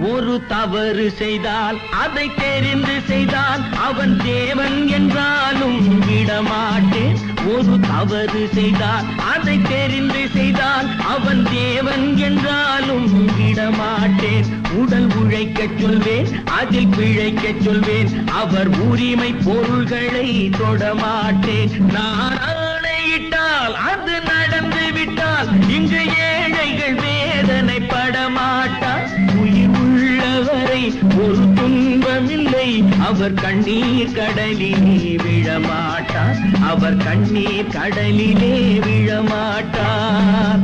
ஒரு தவறு செய்தால் அதை தெரிந்து செய்தால் அவன் தேவன் என்றாலும் விடமாட்டேன். ஒரு தவறு செய்தால் அதை தெரிந்து செய்தால் அவன் தேவன் என்றாலும் விடமாட்டேன். உடல் உழைக்கச் சொல்வேன், அதில் பிழைக்கச் சொல்வேன், அவர் உரிமை பொருள்களை தொடமாட்டேன். நான் ஆணையிட்டால் அது நடந்து விட்டால் இங்கு ஏழைகள் வேதனை படமாட்டார். உயிர் உள்ளவரை ஒரு துன்பமில்லை, அவர் கண்ணீர் கடலிலே விழமாட்டார். அவர் கண்ணீர் கடலிலே விழமாட்டார்.